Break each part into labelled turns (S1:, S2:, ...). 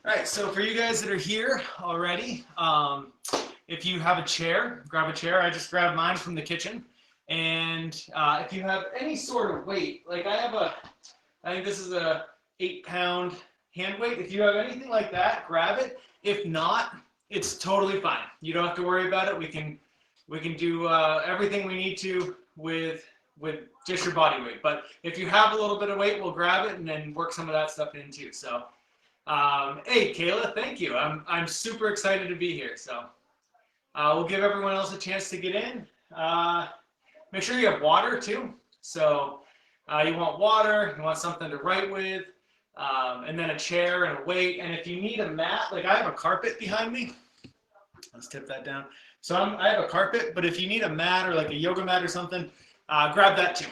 S1: All right, so for you guys that are here already, if you have a chair, grab a chair. I just grabbed mine from the kitchen. And if you have any sort of weight, like I think this is a 8-pound hand weight. If you have anything like that, grab it. If not, it's totally fine. You don't have to worry about it. We can do everything we need to with just your body weight. But if you have a little bit of weight, we'll grab it and then work some of that stuff in too. So. Hey, Kayla, thank you. I'm super excited to be here. So we'll give everyone else a chance to get in. Make sure you have water too. So you want water, you want something to write with, and then a chair and a weight. And if you need a mat, like I have a carpet behind me. Let's tip that down. So I have a carpet, but if you need a mat or like a yoga mat or something, grab that too.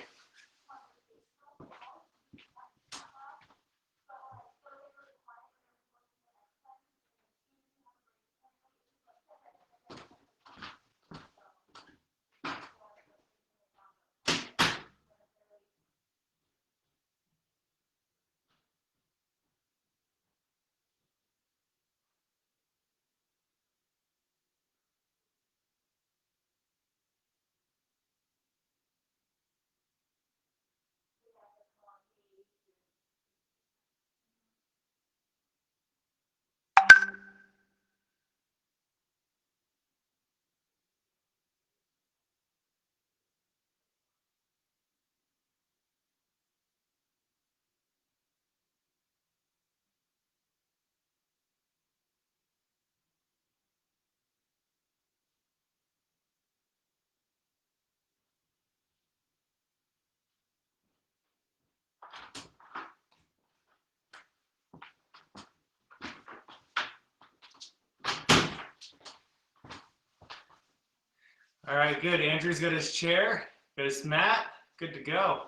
S1: All right, good. Andrew's got his chair, got his mat, good to go.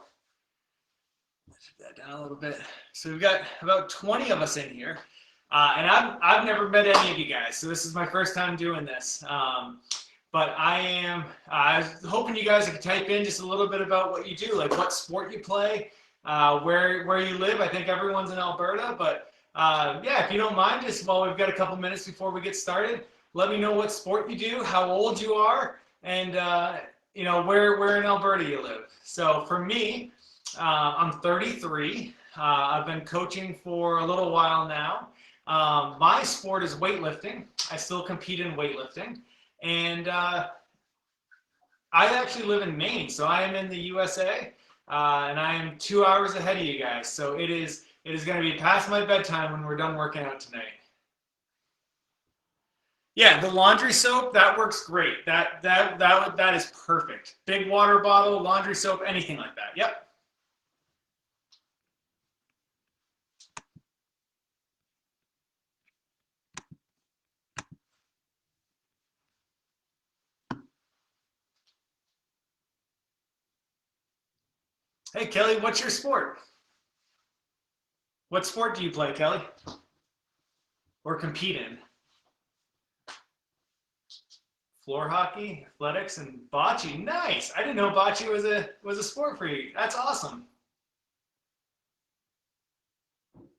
S1: Shift that down a little bit. So we've got about 20 of us in here, and I've never met any of you guys, so this is my first time doing this. But I was hoping you guys could type in just a little bit about what you do, like what sport you play, where you live. I think everyone's in Alberta, but yeah, if you don't mind, just while we've got a couple minutes before we get started, let me know what sport you do, how old you are, and you know where in Alberta you live. So for me, I'm 33. I've been coaching for a little while now. My sport is weightlifting. I still compete in weightlifting, and I actually live in Maine, so I am in the USA, and I am 2 hours ahead of you guys. So it is going to be past my bedtime when we're done working out tonight. Yeah, the laundry soap, that works great. That is perfect. Big water bottle, laundry soap, anything like that. Yep. Hey, Kelly, what's your sport? What sport do you play, Kelly? Or compete in? Floor hockey, athletics, and bocce. Nice. I didn't know bocce was a sport for you. That's awesome.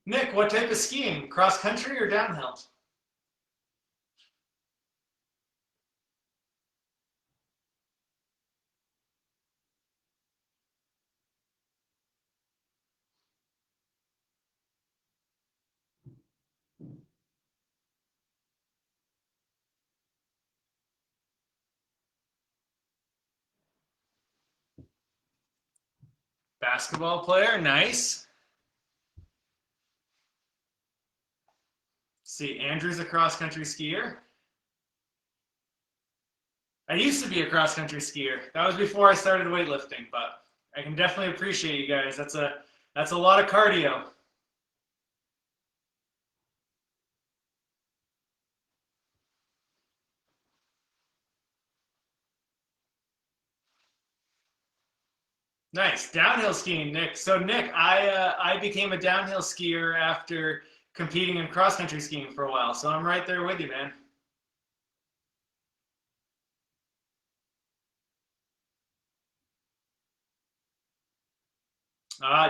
S1: Nick, what type of skiing? Cross country or downhill? Basketball player, nice. See, Andrew's a cross country skier. I used to be a cross country skier. That was before I started weightlifting, but I can definitely appreciate you guys. That's a lot of cardio. Nice. Downhill skiing, Nick. So Nick, I became a downhill skier after competing in cross country skiing for a while. So I'm right there with you, man.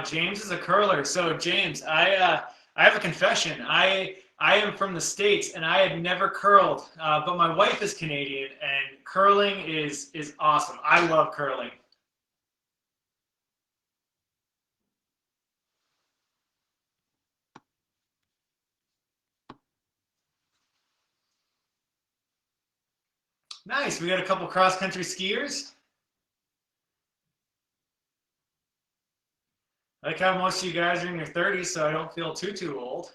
S1: James is a curler. So James, I have a confession. I I am from the States and I had never curled, but my wife is Canadian and curling is awesome. I love curling. Nice, we got a couple cross-country skiers. I like how most of you guys are in your 30s, so I don't feel too old.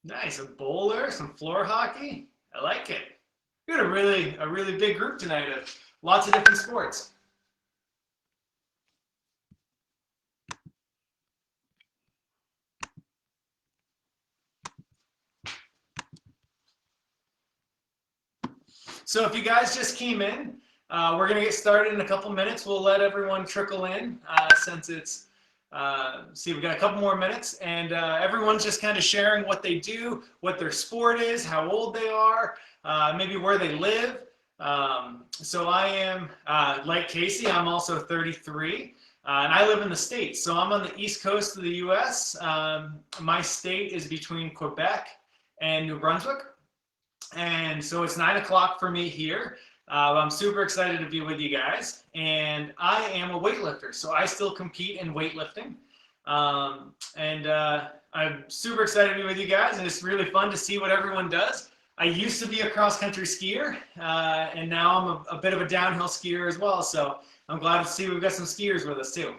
S1: Nice, a bowler, some floor hockey. I like it. We got a really big group tonight of lots of different sports. So if you guys just came in, we're going to get started in a couple minutes. We'll let everyone trickle in since it's, see, we've got a couple more minutes, and everyone's just kind of sharing what they do, what their sport is, how old they are, maybe where they live. So I am, like Casey, I'm also 33, and I live in the States. So I'm on the East Coast of the US. My state is between Quebec and New Brunswick. And so it's 9 o'clock for me here. I'm super excited to be with you guys. And I am a weightlifter, so I still compete in weightlifting. I'm super excited to be with you guys, and it's really fun to see what everyone does. I used to be a cross-country skier, and now I'm a bit of a downhill skier as well. So I'm glad to see we've got some skiers with us too.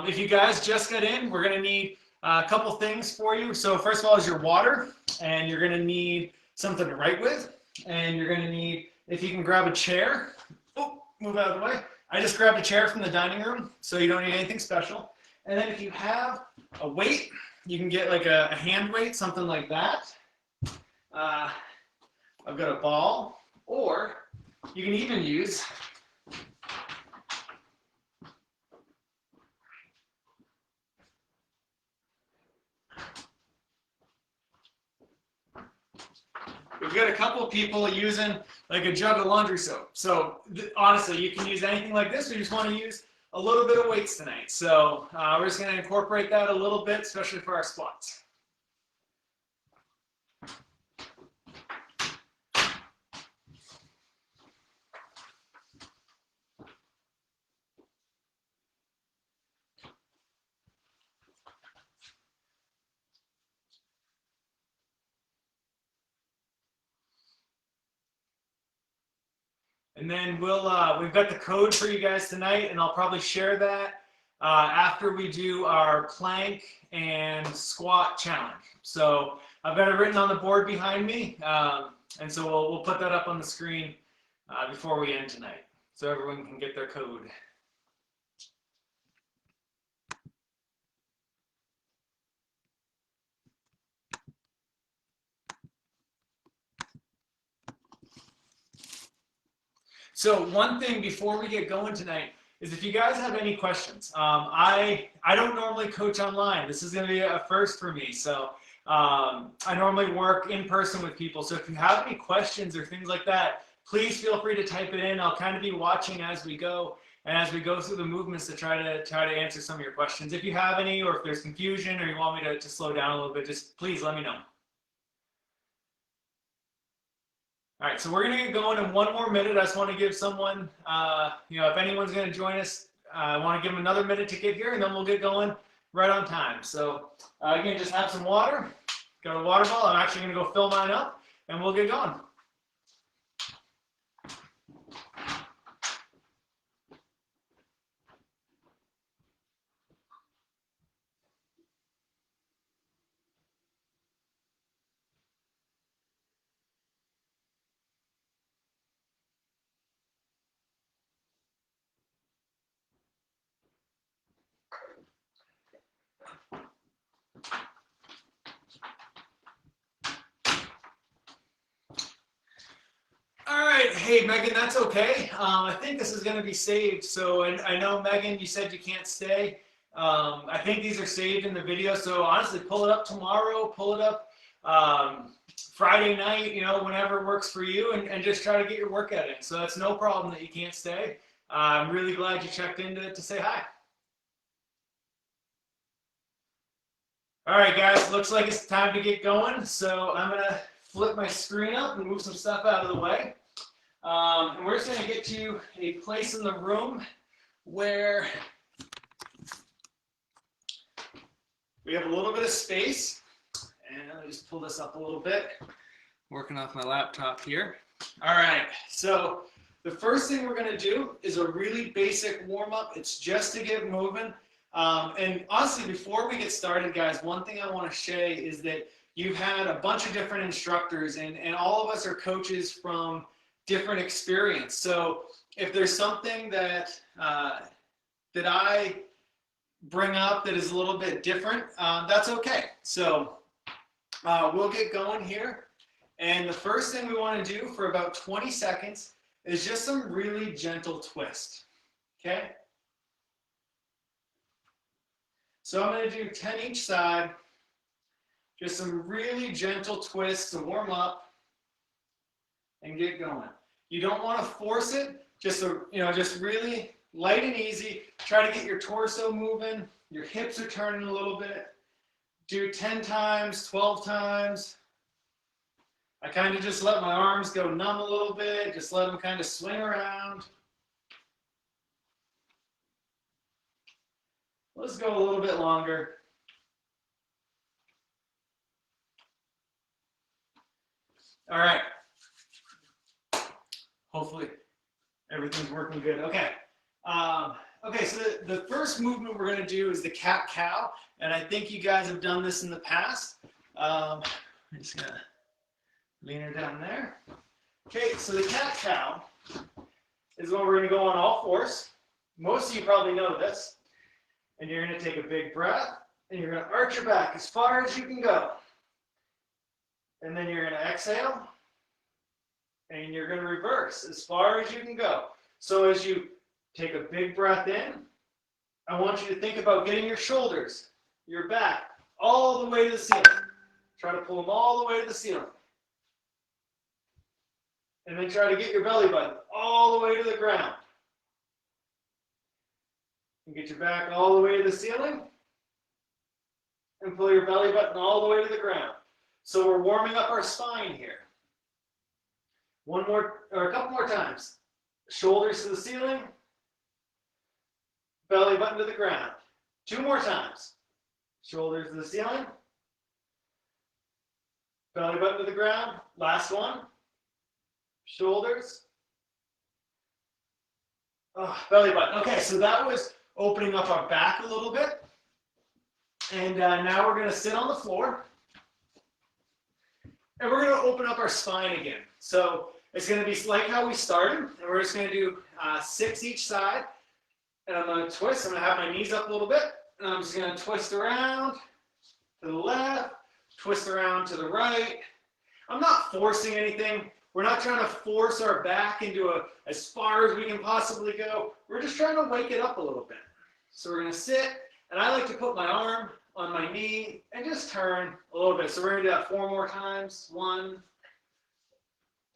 S1: If you guys just got in, we're going to need a couple things for you. So first of all is your water, and you're going to need something to write with, and you're going to need, if you can grab a chair. Oh, move out of the way. I just grabbed a chair from the dining room, so you don't need anything special. And then if you have a weight, you can get like a hand weight, something like that. I've got a ball, or you can even use we've got a couple people using like a jug of laundry soap. So honestly, you can use anything like this. We just want to use a little bit of weights tonight. So we're just going to incorporate that a little bit, especially for our squats. And then we've got the code for you guys tonight, and I'll probably share that after we do our plank and squat challenge. So I've got it written on the board behind me, and so we'll put that up on the screen before we end tonight, so everyone can get their code. So one thing before we get going tonight is if you guys have any questions. I don't normally coach online. This is going to be a first for me. So I normally work in person with people. So if you have any questions or things like that, please feel free to type it in. I'll kind of be watching as we go and as we go through the movements to try to answer some of your questions. If you have any, or if there's confusion or you want me to slow down a little bit, just please let me know. All right, so we're going to get going in one more minute. I just want to give someone, if anyone's going to join us, I want to give them another minute to get here, and then we'll get going right on time. So again, just have some water. Got a water bottle. I'm actually going to go fill mine up, and we'll get going. All right, hey Megan, that's okay. I think this is going to be saved. So I know Megan, you said you can't stay. I think these are saved in the video. So honestly, pull it up tomorrow, pull it up Friday night, whenever works for you, and just try to get your workout in. So that's no problem that you can't stay. I'm really glad you checked in to say hi. All right, guys, looks like it's time to get going. So I'm going to flip my screen up and move some stuff out of the way. And we're just going to get to a place in the room where we have a little bit of space. And let me just pull this up a little bit. Working off my laptop here. All right, so the first thing we're going to do is a really basic warm-up. It's just to get moving. And honestly, before we get started, guys, one thing I want to say is that you've had a bunch of different instructors, and all of us are coaches from different experience. So if there's something that that I bring up that is a little bit different, that's okay. So we'll get going here. And the first thing we want to do for about 20 seconds is just some really gentle twist. Okay? So I'm going to do 10 each side. Just some really gentle twists to warm up and get going. You don't want to force it. Just really light and easy. Try to get your torso moving. Your hips are turning a little bit. Do 10 times, 12 times. I kind of just let my arms go numb a little bit. Just let them kind of swing around. Let's go a little bit longer. All right. Hopefully everything's working good. Okay. Okay, so the first movement we're going to do is the cat-cow, and I think you guys have done this in the past. I'm just going to lean her down there. Okay, so the cat-cow is when we're going to go on all fours. Most of you probably know this. And you're going to take a big breath, and you're going to arch your back as far as you can go. And then you're going to exhale, and you're going to reverse as far as you can go. So as you take a big breath in, I want you to think about getting your shoulders, your back, all the way to the ceiling. Try to pull them all the way to the ceiling. And then try to get your belly button all the way to the ground. And get your back all the way to the ceiling. And pull your belly button all the way to the ground. So we're warming up our spine here. One more, or a couple more times. Shoulders to the ceiling. Belly button to the ground. 2 more times. Shoulders to the ceiling. Belly button to the ground. Last one. Shoulders. Belly button. Okay, so that was opening up our back a little bit. And now we're going to sit on the floor. And we're going to open up our spine again. So it's going to be like how we started. And we're just going to do 6 each side. And I'm going to twist. I'm going to have my knees up a little bit. And I'm just going to twist around to the left, twist around to the right. I'm not forcing anything. We're not trying to force our back into as far as we can possibly go. We're just trying to wake it up a little bit. So we're going to sit, and I like to put my arm on my knee and just turn a little bit. So we're going to do that 4 more times. 1,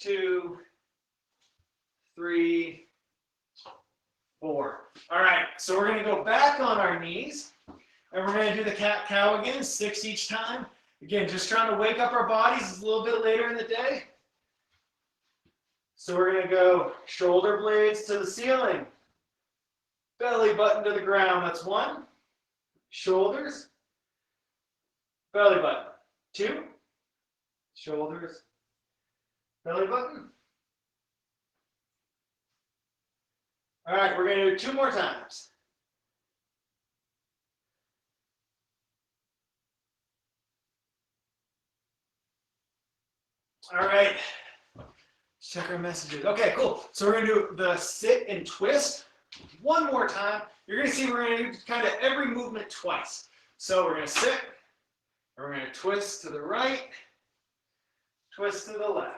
S1: 2, 3, 4. All right, so we're going to go back on our knees, and we're going to do the cat-cow again, 6 each time. Again, just trying to wake up our bodies a little bit later in the day. So we're going to go shoulder blades to the ceiling. Belly button to the ground. That's 1. Shoulders. Belly button. 2. Shoulders. Belly button. All right, we're going to do 2 more times. All right. Check our messages. Okay, cool. So we're going to do the sit and twist 1 more time. You're going to see we're going to do kind of every movement twice. So we're going to sit. We're going to twist to the right. Twist to the left.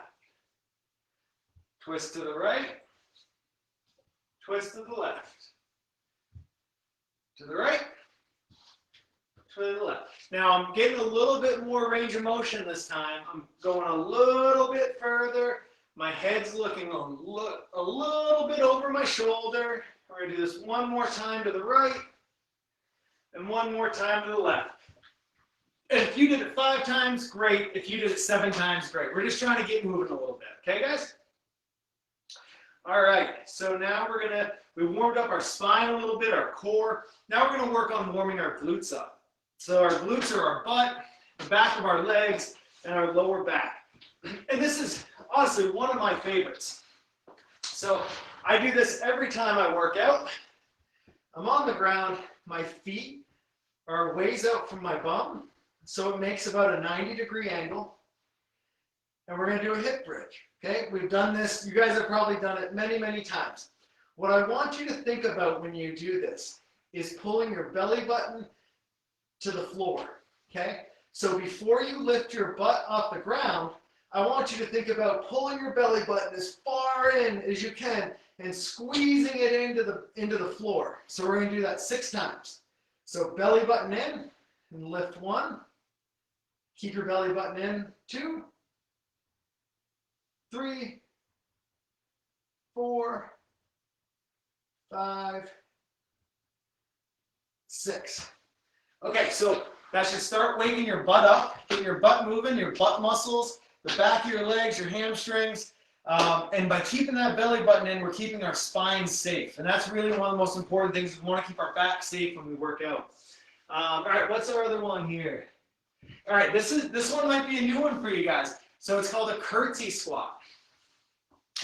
S1: Twist to the right. Twist to the left. To the right. To the left. Now I'm getting a little bit more range of motion this time. I'm going a little bit further. My head's looking a little bit over my shoulder. We're going to do this one more time to the right and one more time to the left. And if you did it 5 times, great. If you did it 7 times, great. We're just trying to get moving a little bit. Okay, guys? All right. So now we warmed up our spine a little bit, our core. Now we're going to work on warming our glutes up. So our glutes are our butt, the back of our legs, and our lower back. And this is honestly one of my favorites. So I do this every time I work out. I'm on the ground. My feet are ways out from my bum. So it makes about a 90-degree angle. And we're going to do a hip bridge. Okay, we've done this. You guys have probably done it many, many times. What I want you to think about when you do this is pulling your belly button to the floor. Okay, so before you lift your butt off the ground, I want you to think about pulling your belly button as far in as you can and squeezing it into the floor. So we're going to do that 6 times. So belly button in and lift 1. Keep your belly button in 2, 3, 4, 5, 6. Okay, so that should start waking your butt up, getting your butt moving, your butt muscles, the back of your legs, your hamstrings. And by keeping that belly button in, we're keeping our spine safe. And that's really one of the most important things. We want to keep our back safe when we work out. All right, what's our other one here? All right, this one might be a new one for you guys. So it's called a Curtsy Squat.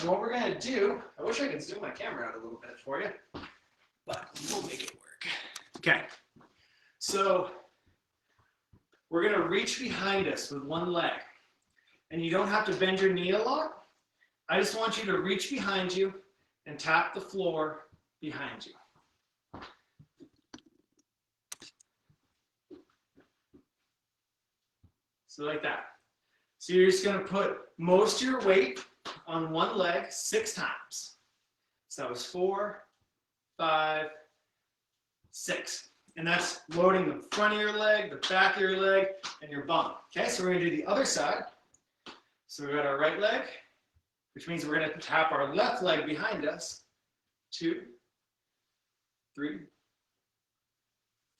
S1: And what we're going to do, I wish I could zoom my camera out a little bit for you, but we'll make it work. Okay, so we're going to reach behind us with one leg. And you don't have to bend your knee a lot. I just want you to reach behind you and tap the floor behind you. So like that. So you're just going to put most of your weight on one leg 6 times. So that was 4, 5, 6. And that's loading the front of your leg, the back of your leg, and your bum. Okay, so we're going to do the other side. So we've got our right leg, which means we're going to tap our left leg behind us. 2, 3,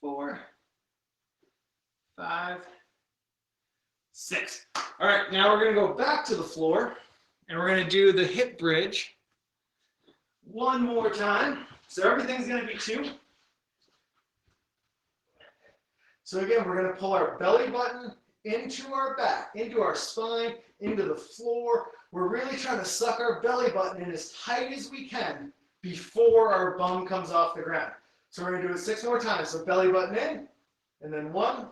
S1: 4, 5, 6. All right, now we're going to go back to the floor, and we're going to do the hip bridge one more time. So everything's going to be 2. So again, we're going to pull our belly button into our back, into our spine, into the floor. We're really trying to suck our belly button in as tight as we can before our bum comes off the ground. So we're going to do it 6 more times. So belly button in, and then 1,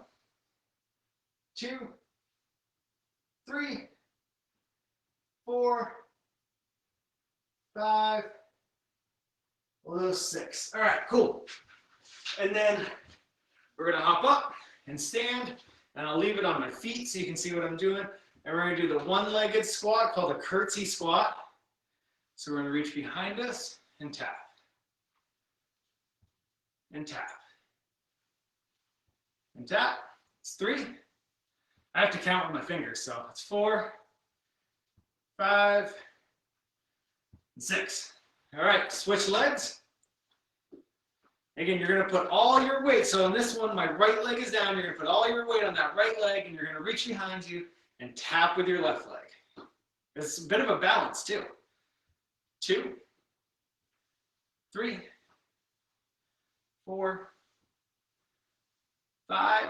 S1: 2, 3, 4, 5, 6. All right, cool. And then we're going to hop up and stand, and I'll leave it on my feet so you can see what I'm doing. And we're going to do the one-legged squat called a Curtsy Squat. So we're going to reach behind us and tap. And tap. And tap. It's 3. I have to count with my fingers, so it's 4, 5, 6. All right, switch legs. Again, you're going to put all your weight. So in this one, my right leg is down. You're going to put all your weight on that right leg, and you're going to reach behind you and tap with your left leg. It's a bit of a balance, too. 2, 3, 4, 5,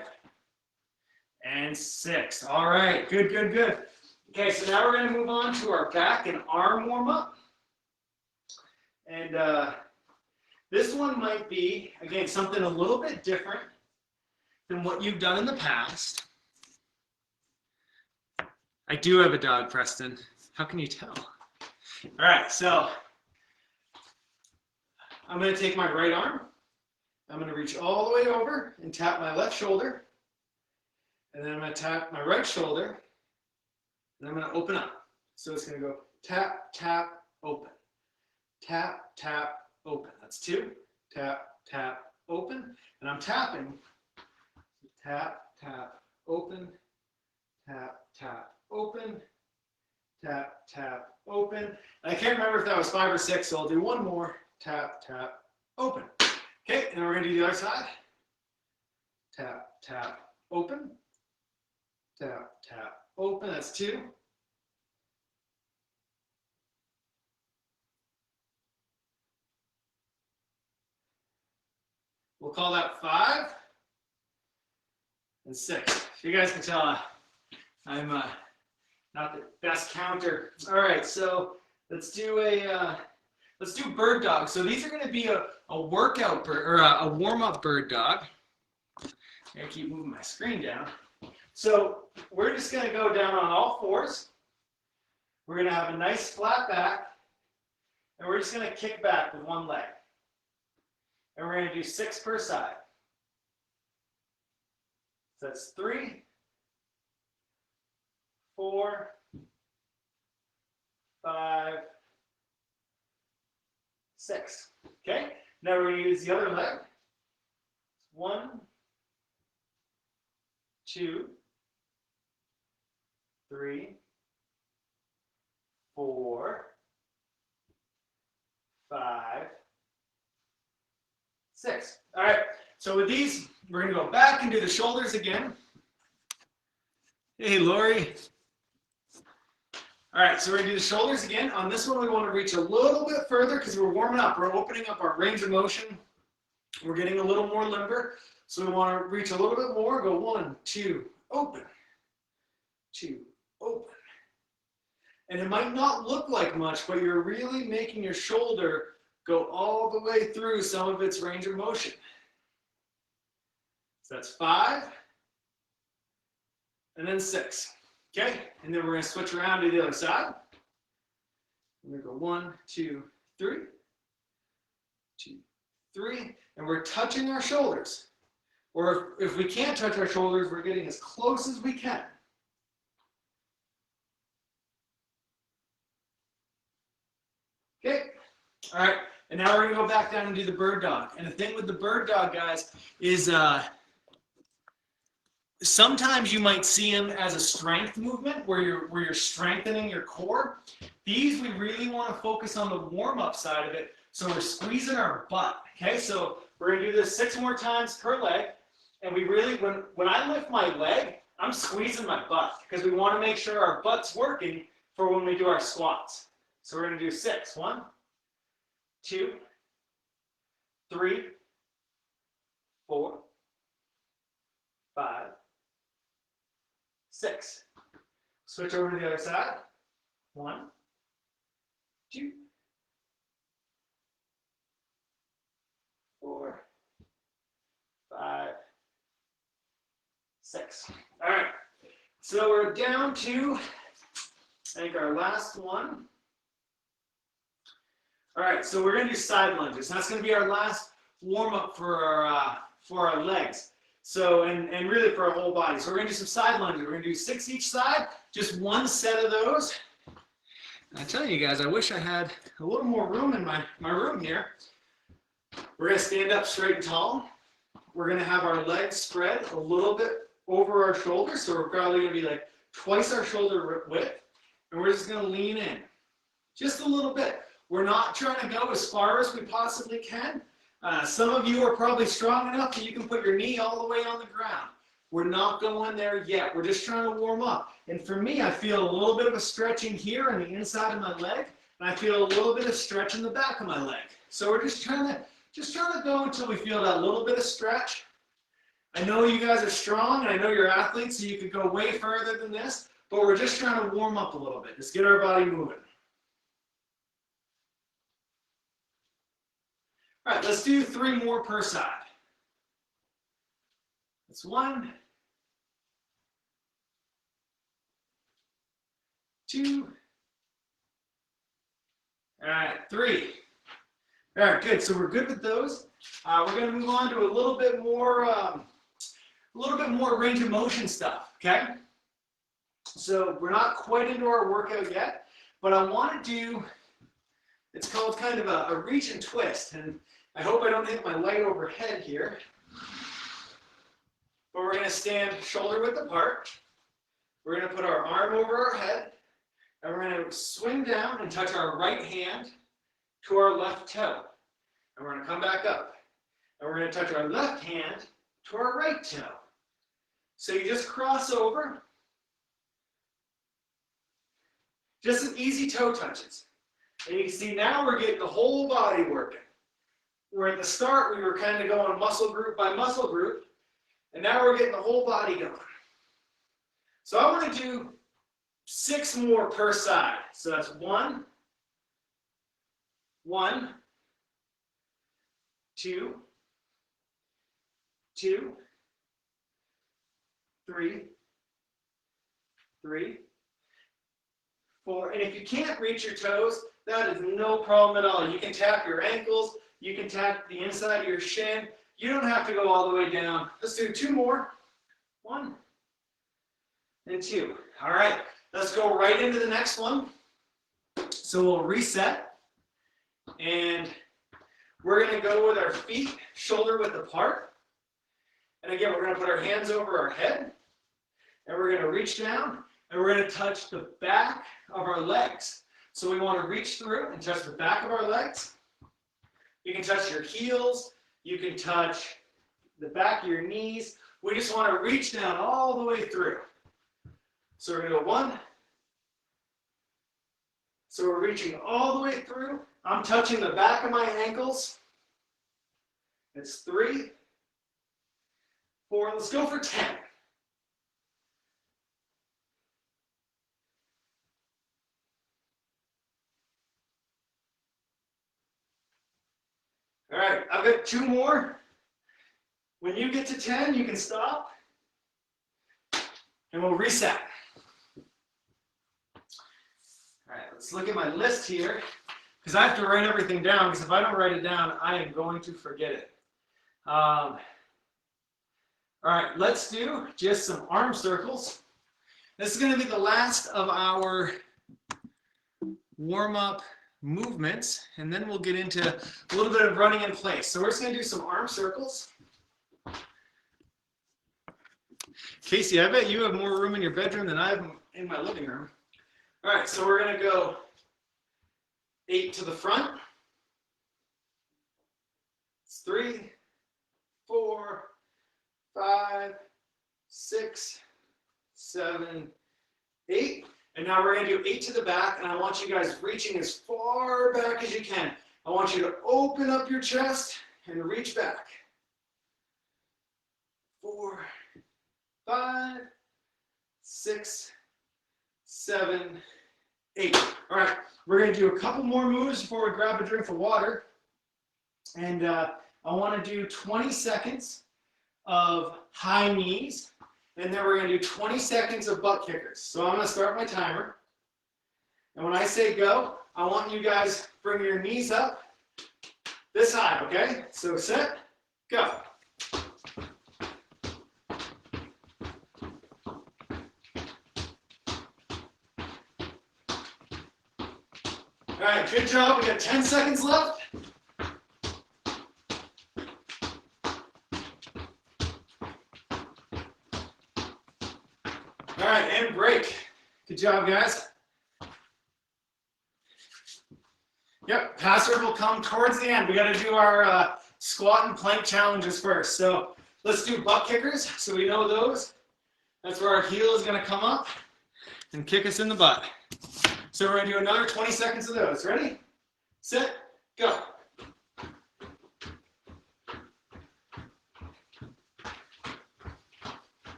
S1: and 6. All right, good, good, good. Okay, so now we're going to move on to our back and arm warm-up. And this one might be, again, something a little bit different than what you've done in the past. I do have a dog, Preston. How can you tell? All right, so I'm going to take my right arm. I'm going to reach all the way over and tap my left shoulder. And then I'm going to tap my right shoulder. And I'm going to open up. So it's going to go tap, tap, open. Tap, tap, open. That's 2. Tap, tap, open. And I'm tapping. Tap, tap, open. Tap, tap, open. tap, tap, open. And I can't remember if that was 5 or 6, so I'll do one more. Tap, tap, open. Okay, and we're going to do the other side. Tap, tap, open. Tap, tap, open. That's 2. We'll call that 5 and 6. If you guys can tell, I'm not the best counter. All right, so let's do bird dog. So these are going to be a workout bird, or a warm-up bird dog. I keep moving my screen down. So we're just going to go down on all 4s. We're going to have a nice flat back, and we're just going to kick back with one leg. And we're going to do 6 per side. So that's 3, 4, 5, 6. Okay? Now we're going to use the other leg. 1, 2, 3, 4, 5, 6. All right, so with these, we're going to go back and do the shoulders again. Hey, Lori. All right, so we're going to do the shoulders again. On this one, we want to reach a little bit further because we're warming up. We're opening up our range of motion. We're getting a little more limber. So we want to reach a little bit more. Go 1, 2, open. 2, open. And it might not look like much, but you're really making your shoulder go all the way through some of its range of motion. So that's 5, and then 6. Okay, and then we're going to switch around to the other side. We're going to go 1, 2, 3, 2, 3, and we're touching our shoulders. Or if we can't touch our shoulders, we're getting as close as we can. Okay, all right. And now we're going to go back down and do the bird dog. And the thing with the bird dog, guys, is sometimes you might see them as a strength movement where you're strengthening your core. These, we really want to focus on the warm-up side of it. So we're squeezing our butt. Okay, so we're going to do this 6 more times per leg. And we really, when I lift my leg, I'm squeezing my butt because we want to make sure our butt's working for when we do our squats. So we're going to do 6. 1, 2, 3, 4, 5, 6. Switch over to the other side. 1, 2, 4, 5, 6. All right. So we're down to, I think, our last one. All right, so we're going to do side lunges. That's going to be our last warm-up for our legs. So, and really for our whole body. So we're going to do some side lunges. We're going to do 6 each side, just one set of those. And I tell you guys, I wish I had a little more room in my room here. We're going to stand up straight and tall. We're going to have our legs spread a little bit over our shoulders. So we're probably going to be like twice our shoulder width. And we're just going to lean in just a little bit. We're not trying to go as far as we possibly can. Some of you are probably strong enough that you can put your knee all the way on the ground. We're not going there yet. We're just trying to warm up. And for me, I feel a little bit of a stretching here on the inside of my leg, and I feel a little bit of stretch in the back of my leg. So we're just trying to go until we feel that little bit of stretch. I know you guys are strong, and I know you're athletes, so you could go way further than this, but we're just trying to warm up a little bit. Just get our body moving. All right, let's do 3 more per side. That's 1, 2, all right, 3. All right, good. So we're good with those. We're going to move on to a little bit more range of motion stuff. Okay. So we're not quite into our workout yet, but I want to do. It's called kind of a reach and twist, and I hope I don't hit my light overhead here. But we're going to stand shoulder width apart. We're going to put our arm over our head, and we're going to swing down and touch our right hand to our left toe. And we're going to come back up. And we're going to touch our left hand to our right toe. So you just cross over. Just some easy toe touches. And you can see now we're getting the whole body working. Where at the start we were kind of going muscle group by muscle group. And now we're getting the whole body going. So I want to do 6 more per side. So that's 1, 2, 2, 3, 4. And if you can't reach your toes, that is no problem at all. You can tap your ankles. You can tap the inside of your shin. You don't have to go all the way down. Let's do 2 more. 1 and 2. All right, let's go right into the next one. So we'll reset. And we're going to go with our feet shoulder width apart. And again, we're going to put our hands over our head. And we're going to reach down. And we're going to touch the back of our legs. So we want to reach through and touch the back of our legs. You can touch your heels. You can touch the back of your knees. We just want to reach down all the way through. So we're going to go 1. So we're reaching all the way through. I'm touching the back of my ankles. It's 3, 4. Let's go for 10. All right, I've got 2 more. When you get to 10, you can stop. And we'll reset. All right, let's look at my list here. Because I have to write everything down, because if I don't write it down, I am going to forget it. All right, let's do just some arm circles. This is going to be the last of our warm-up movements, and then we'll get into a little bit of running in place. So we're just going to do some arm circles. Casey, I bet you have more room in your bedroom than I have in my living room. All right, so we're going to go 8 to the front. It's 3, 4, 5, 6, 7, 8. And now we're going to do 8 to the back, and I want you guys reaching as far back as you can. I want you to open up your chest and reach back. 4, 5, 6, 7, 8. All right, we're going to do a couple more moves before we grab a drink of water. And I want to do 20 seconds of high knees. And then we're going to do 20 seconds of butt kickers. So I'm going to start my timer. And when I say go, I want you guys bring your knees up this high, okay? So set, go. All right, good job. We got 10 seconds left. All right, and break. Good job, guys. Yep, password will come towards the end. We got to do our squat and plank challenges first. So let's do butt kickers so we know those. That's where our heel is going to come up and kick us in the butt. So we're going to do another 20 seconds of those. Ready? Set, go.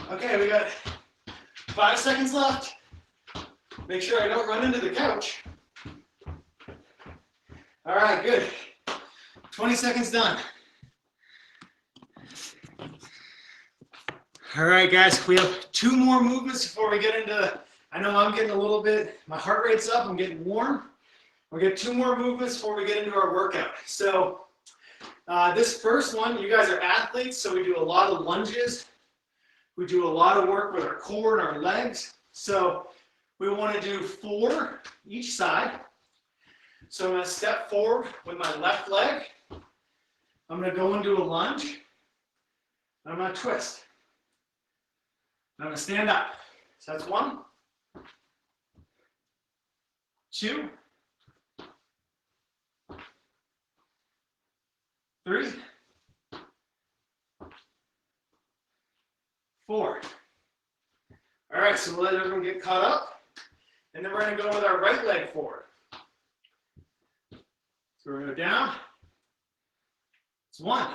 S1: Okay, we got 5 seconds left. Make sure I don't run into the couch. All right, good. 20 seconds done. All right, guys, we have 2 more movements before we get into, I know I'm getting a little bit, my heart rate's up, I'm getting warm. We'll get 2 more movements before we get into our workout. So this first one, you guys are athletes, so we do a lot of lunges. We do a lot of work with our core and our legs. So we want to do 4 each side. So I'm going to step forward with my left leg. I'm going to go into a lunge. And I'm going to twist. And I'm going to stand up. So that's 1, 2, 3, 4. All right, so we'll let everyone get caught up. And then we're going to go with our right leg forward. So we're going to go down. It's 1,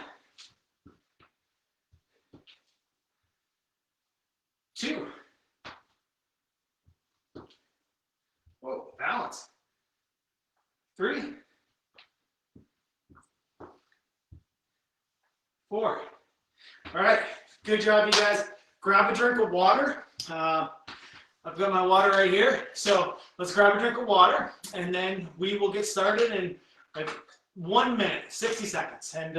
S1: 2. Whoa, balance. 3, 4. All right, good job, you guys. Grab a drink of water. I've got my water right here. So let's grab a drink of water, and then we will get started in like 1 minute, 60 seconds. And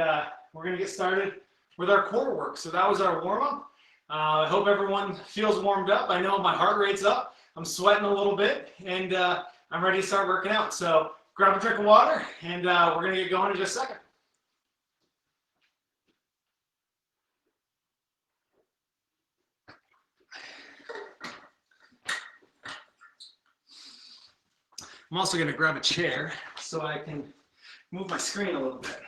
S1: we're going to get started with our core work. So that was our warm-up. I hope everyone feels warmed up. I know my heart rate's up. I'm sweating a little bit, and I'm ready to start working out. So grab a drink of water, and we're going to get going in just a second. I'm also going to grab a chair so I can move my screen a little bit.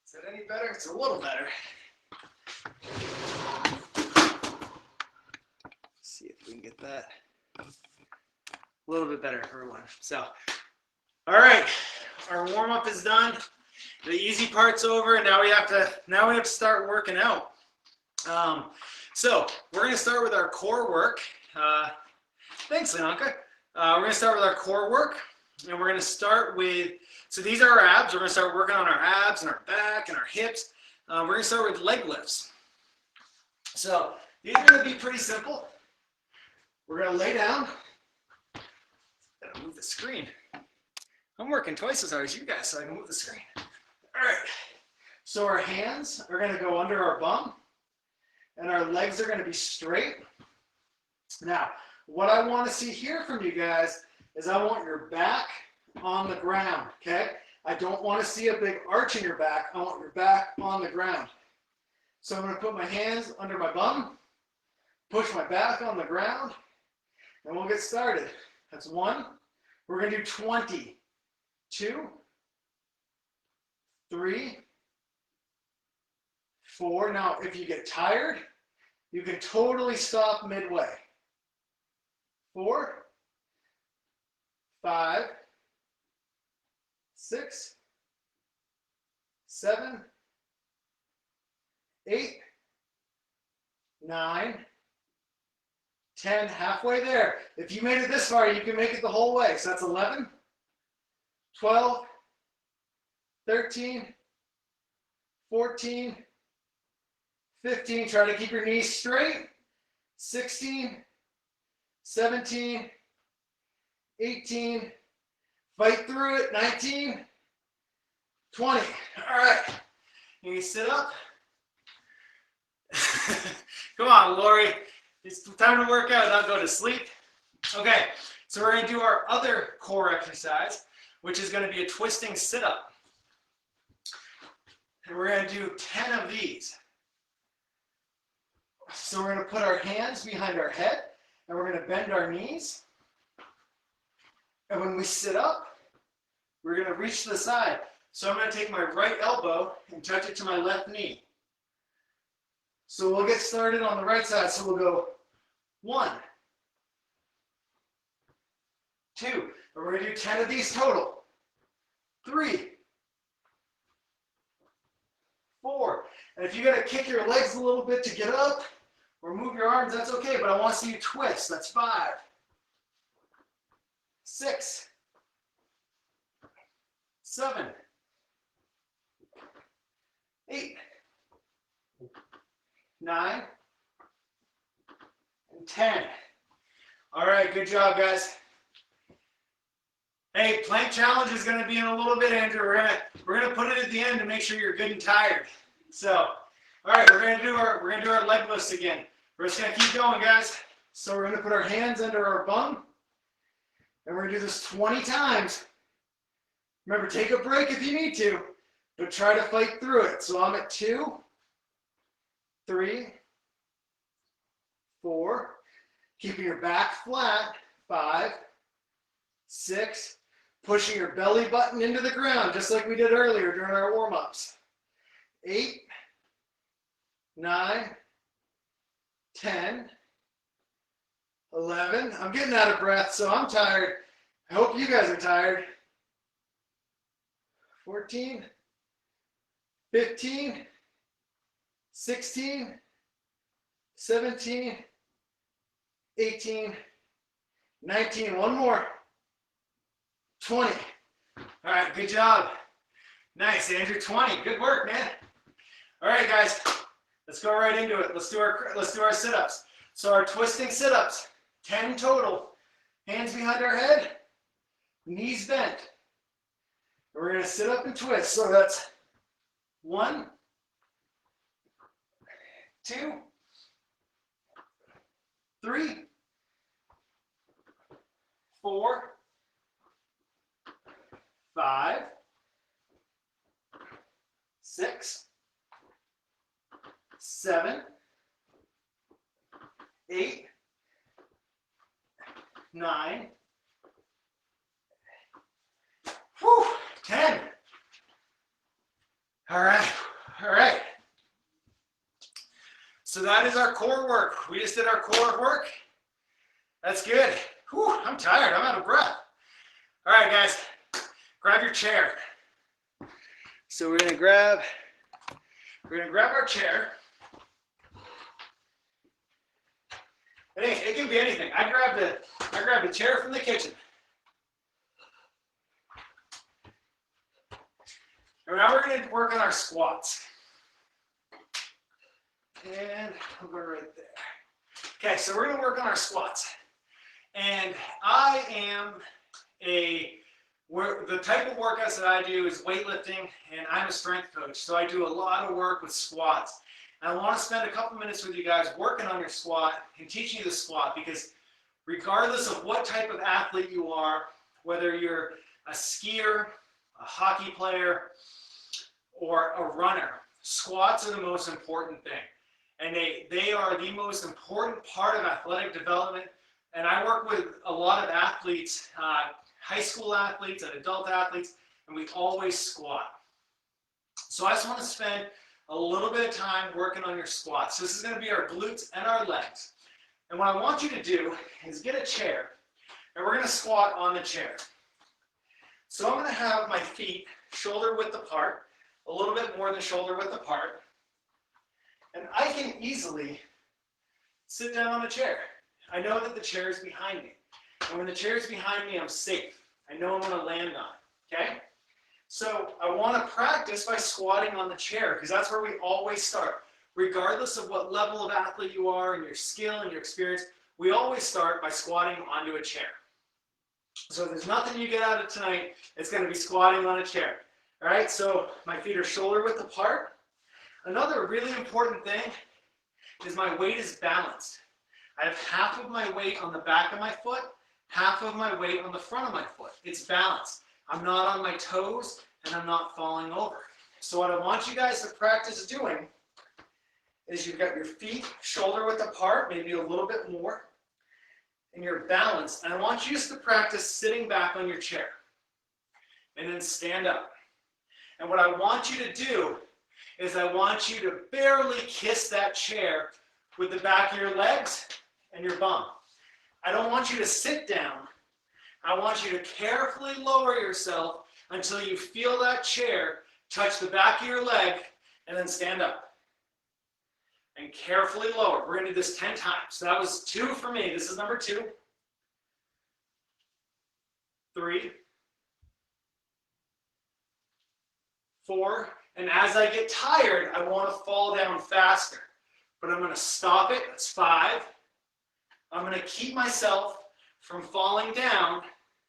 S1: Is that any better? It's a little better. Let's see if we can get that a little bit better for everyone. So, all right, our warm up is done. The easy part's over, and now we have to start working out. So we're going to start with our core work. Thanks, Leonka. We're going to start with our core work, and we're going to start with. So these are our abs. We're going to start working on our abs and our back and our hips. We're going to start with leg lifts. So these are going to be pretty simple. We're going to lay down. Gotta move the screen. I'm working twice as hard as you guys so I can move the screen. All right. So our hands are going to go under our bum, and our legs are going to be straight. Now, what I want to see here from you guys is I want your back on the ground, okay? I don't want to see a big arch in your back. I want your back on the ground. So I'm going to put my hands under my bum, push my back on the ground, and we'll get started. That's 1. We're going to do 20. 2, 3, 4. Now, if you get tired, you can totally stop midway. 4, 5, 6, 7, 8, 9, 10, halfway there. If you made it this far, you can make it the whole way. So that's 11, 12, 13, 14, 15. Try to keep your knees straight. 16, 17, 18, fight through it. 19, 20. All right. You can sit up. Come on, Lori. It's time to work out, not go to sleep. Okay, so we're going to do our other core exercise, which is going to be a twisting sit-up. And we're going to do 10 of these. So we're going to put our hands behind our head, and we're going to bend our knees. And when we sit up, we're going to reach to the side. So I'm going to take my right elbow and touch it to my left knee. So we'll get started on the right side. So we'll go 1, 2, and we're going to do 10 of these total. 3, 4, and if you got to kick your legs a little bit to get up or move your arms, that's okay, but I want to see you twist. That's 5, 6, 7, 8, 9, and 10. All right, good job, guys. Hey, plank challenge is going to be in a little bit, Andrew. We're gonna put it at the end to make sure you're good and tired. So, all right, we're gonna do our leg lifts again. We're just gonna keep going, guys. So we're gonna put our hands under our bum, and we're gonna do this 20 times. Remember, take a break if you need to, but try to fight through it. So I'm at 2, 3, 4, keeping your back flat, 5, 6, pushing your belly button into the ground, just like we did earlier during our warm-ups. 8, 9, 10, 11. I'm getting out of breath, so I'm tired. I hope you guys are tired. 14, 15, 16, 17, 18, 19. One more. 20. All right, good job. Nice, Andrew. 20. Good work, man. All right, guys, let's go right into it. Let's do our sit-ups. So our twisting sit-ups, 10 total. Hands behind our head, knees bent. And we're going to sit up and twist. So that's 1, 2, 3, 4, 5, 6, 7, 8, 9, 10. All right. So that is our core work. We just did our core work. That's good. Whew, I'm tired. I'm out of breath. All right, guys, grab your chair. So we're gonna grab our chair. It can be anything. I grabbed a chair from the kitchen. And now we're going to work on our squats. And I'll go right there. Okay, so we're going to work on our squats. And the type of workouts that I do is weightlifting, and I'm a strength coach. So I do a lot of work with squats. And I want to spend a couple minutes with you guys working on your squat and teaching you the squat, because regardless of what type of athlete you are, whether you're a skier, a hockey player, or a runner, squats are the most important thing. And they are the most important part of athletic development. And I work with a lot of athletes, high school athletes and adult athletes, and we always squat. So I just want to spend a little bit of time working on your squats. So this is going to be our glutes and our legs. And what I want you to do is get a chair, and we're going to squat on the chair. So I'm going to have my feet shoulder width apart, a little bit more than shoulder width apart. And I can easily sit down on a chair. I know that the chair is behind me. And when the chair is behind me, I'm safe. I know I'm going to land on it, okay? So I want to practice by squatting on the chair, because that's where we always start. Regardless of what level of athlete you are and your skill and your experience, we always start by squatting onto a chair. So if there's nothing you get out of tonight, it's going to be squatting on a chair. All right, so my feet are shoulder width apart. Another really important thing is my weight is balanced. I have half of my weight on the back of my foot, half of my weight on the front of my foot. It's balanced. I'm not on my toes, and I'm not falling over. So what I want you guys to practice doing is you've got your feet shoulder width apart, maybe a little bit more, and you're balanced. And I want you just to practice sitting back on your chair and then stand up. And what I want you to do is I want you to barely kiss that chair with the back of your legs and your bum. I don't want you to sit down. I want you to carefully lower yourself until you feel that chair touch the back of your leg, and then stand up. And carefully lower. We're going to do this 10 times. So that was 2 for me. This is number 2. 3. 4. And as I get tired, I want to fall down faster. But I'm going to stop it. That's 5. I'm going to keep myself from falling down.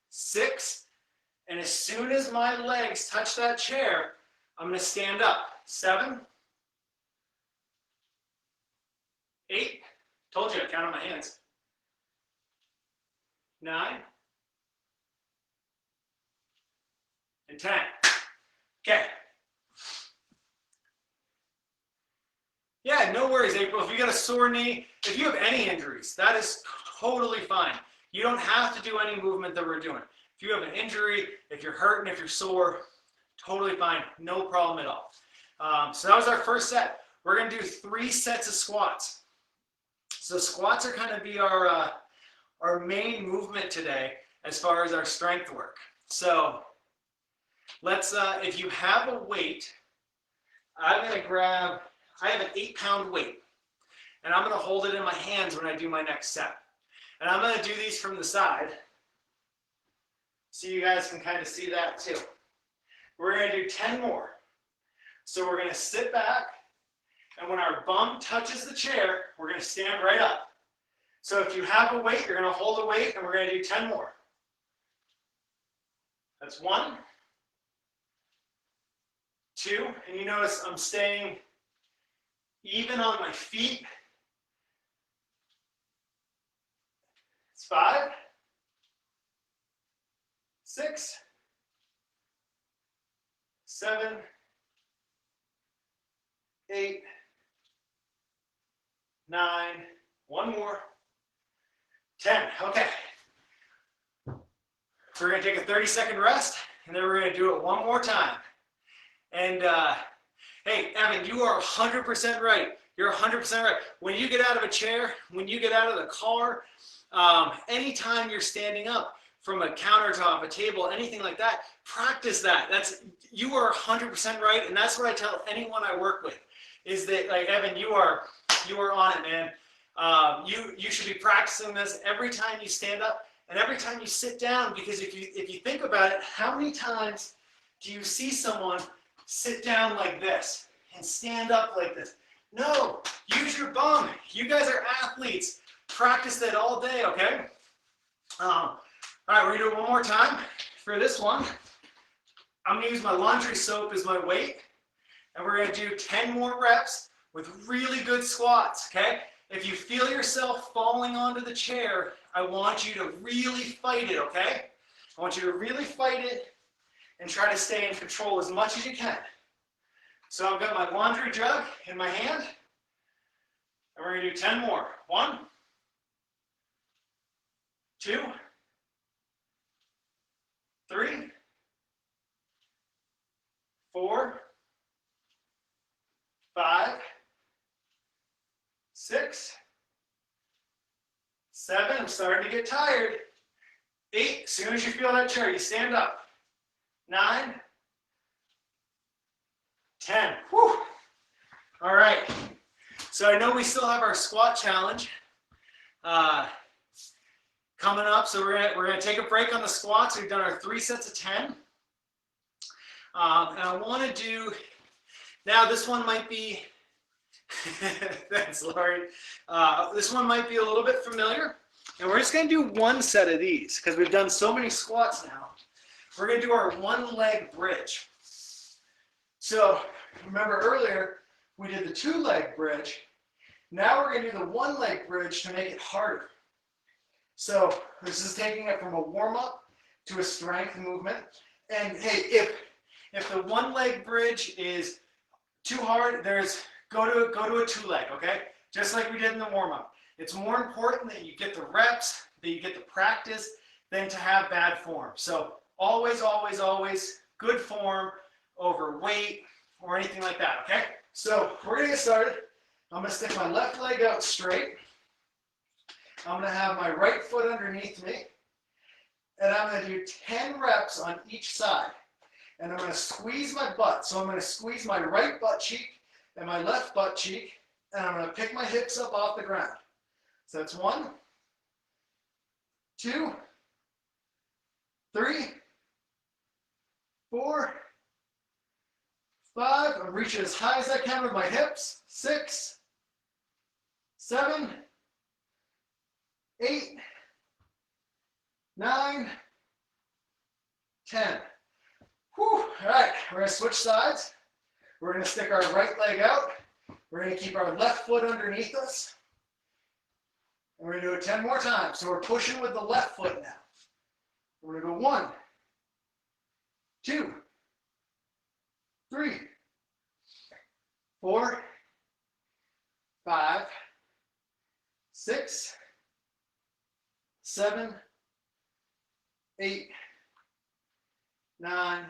S1: 6. And as soon as my legs touch that chair, I'm going to stand up. 7. 8. Told you I count on my hands. 9. And 10. Okay. Yeah, no worries, April. If you got a sore knee, if you have any injuries, that is totally fine. You don't have to do any movement that we're doing. If you have an injury, if you're hurting, if you're sore, totally fine. No problem at all. So that was our first set. We're going to do 3 sets of squats. So squats are kind of be our main movement today as far as our strength work. So let's, if you have a weight, I'm going to grab, I have an 8-pound weight, and I'm going to hold it in my hands when I do my next set. And I'm going to do these from the side, so you guys can kind of see that too. We're going to do 10 more. So we're going to sit back, and when our bum touches the chair, we're going to stand right up. So if you have a weight, you're going to hold a weight, and we're going to do 10 more. That's 1, 2, and you notice I'm staying even on my feet. It's 5, 6, 7, 8, 9, 1 more, 10. Okay. We're going to take a 30-second rest, and then we're going to do it one more time. And hey, Evan, you are 100% right. You're 100% right. When you get out of a chair, when you get out of the car, anytime you're standing up from a countertop, a table, anything like that, practice that. You are 100% right, and that's what I tell anyone I work with, is that, like, Evan, you are on it, man. You should be practicing this every time you stand up and every time you sit down, because if you think about it, how many times do you see someone sit down like this and stand up like this? No, use your bum. You guys are athletes. Practice that all day, okay? All right, we're gonna do it one more time. For this one, I'm gonna use my laundry soap as my weight, and we're gonna do 10 more reps with really good squats, okay? If you feel yourself falling onto the chair, I want you to really fight it, okay? I want you to really fight it and try to stay in control as much as you can. So I've got my laundry jug in my hand, and we're gonna do 10 more. 1, 2, 3, 4, 5, 6, 7, I'm starting to get tired. 8, as soon as you feel that chair, you stand up. 9, 10. Whew. All right. So I know we still have our squat challenge coming up. So we're gonna take a break on the squats. We've done our 3 sets of 10. And I want to do, now this one might be, thanks, Laurie. This one might be a little bit familiar. And we're just going to do 1 set of these because we've done so many squats now. We're going to do our 1-leg bridge. So remember earlier, we did the 2-leg bridge. Now we're going to do the 1-leg bridge to make it harder. So this is taking it from a warm-up to a strength movement. And hey, if the 1-leg bridge is too hard, go to a 2-leg, okay? Just like we did in the warm-up. It's more important that you get the reps, that you get the practice, than to have bad form. So always, always, always good form over weight or anything like that, okay? So we're gonna get started. I'm gonna stick my left leg out straight. I'm gonna have my right foot underneath me. And I'm gonna do 10 reps on each side. And I'm gonna squeeze my butt. So I'm gonna squeeze my right butt cheek and my left butt cheek. And I'm gonna pick my hips up off the ground. So that's 1, 2, 3, 4, 5. I'm reaching as high as I can with my hips. 6, 7, 8, 9, 10. Whew. All right, we're going to switch sides. We're going to stick our right leg out. We're going to keep our left foot underneath us. And we're going to do it 10 more times. So we're pushing with the left foot now. We're going to go 1, 2, 3, 4, 5, 6, 7, 8, 9,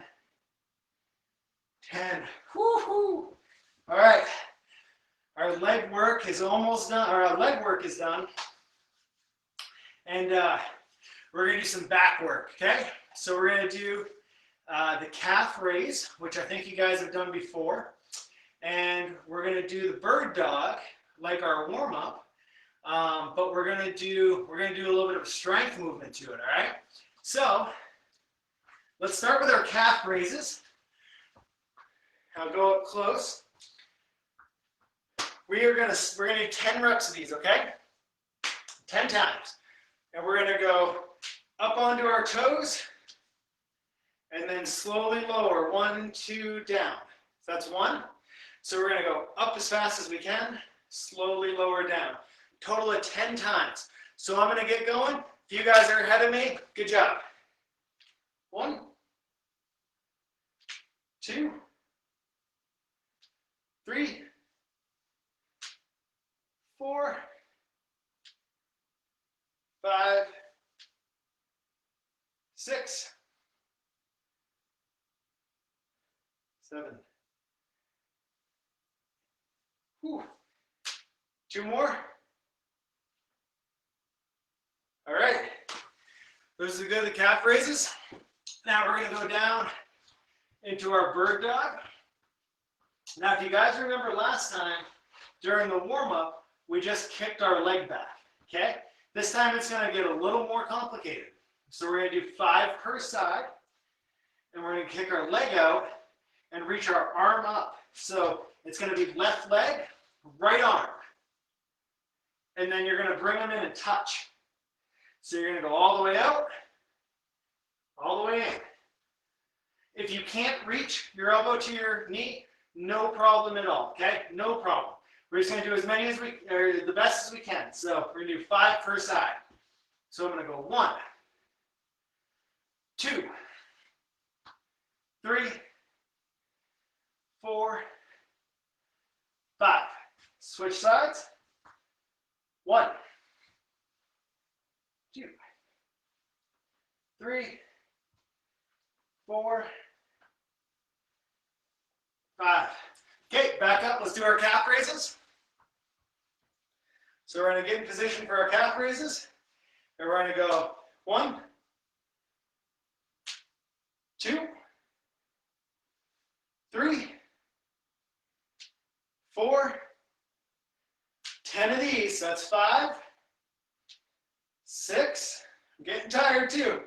S1: 10. Woo-hoo. All right. Our leg work is almost done, or our leg work is done. And we're going to do some back work, okay? So we're going to do the calf raise, which I think you guys have done before. And we're going to do the bird dog, like our warm-up. But we're going to do a little bit of strength movement to it, all right? So let's start with our calf raises. I'll go up close. We're gonna do 10 reps of these, okay? 10 times. And we're gonna go up onto our toes and then slowly lower. 1, 2, down. So that's 1. So we're gonna go up as fast as we can, slowly lower down. Total of 10 times. So I'm gonna get going. If you guys are ahead of me, good job. 1, 2, 3, 4, 5, 6, 7. Whew. 2 more. All right. Those are good, the calf raises. Now we're going to go down into our bird dog. Now, if you guys remember last time, during the warm-up, we just kicked our leg back, okay? This time it's going to get a little more complicated. So we're going to do 5 per side, and we're going to kick our leg out and reach our arm up. So it's going to be left leg, right arm. And then you're going to bring them in and touch. So you're going to go all the way out, all the way in. If you can't reach your elbow to your knee, no problem at all, okay? No problem. We're just going to do as many as the best as we can. So we're going to do 5 per side. So I'm going to go 1, 2, 3, 4, 5. Switch sides. 1, 2, 3, 4, 5. Okay, back up. Let's do our calf raises. So we're going to get in position for our calf raises. And we're going to go 1, 2, 3, 4, 10 of these. So that's 5, 6. I'm getting tired too.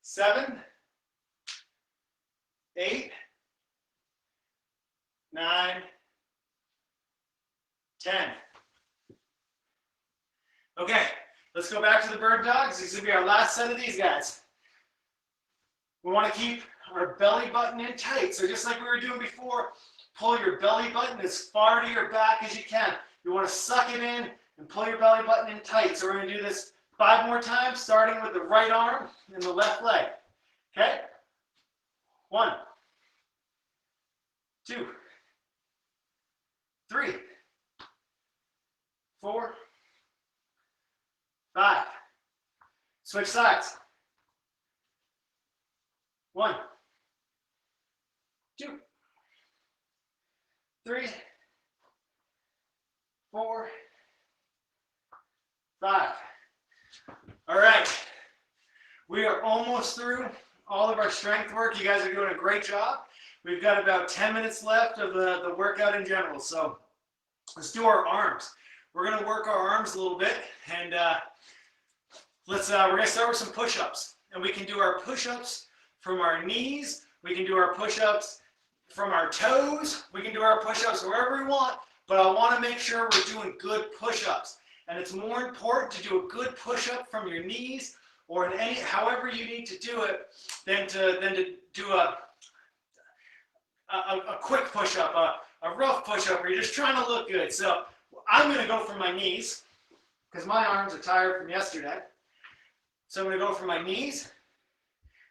S1: 7, 8, 9, 10. Okay, let's go back to the bird dogs. This is going to be our last set of these guys. We want to keep our belly button in tight. So just like we were doing before, pull your belly button as far to your back as you can. You want to suck it in and pull your belly button in tight. So we're going to do this 5 more times, starting with the right arm and the left leg. Okay? 1, 2, 3, 4, 5. Switch sides. 1, 2, 3, 4, 5. All right. We are almost through all of our strength work. You guys are doing a great job. We've got about 10 minutes left of the workout in general. So let's do our arms. We're going to work our arms a little bit. And we're going to start with some push-ups. And we can do our push-ups from our knees. We can do our push-ups from our toes. We can do our push-ups wherever we want, but I want to make sure we're doing good push-ups. And it's more important to do a good push-up from your knees or in any, however you need to do it, than to do a quick push-up, a rough push-up where you're just trying to look good. So I'm going to go from my knees because my arms are tired from yesterday. So I'm going to go from my knees.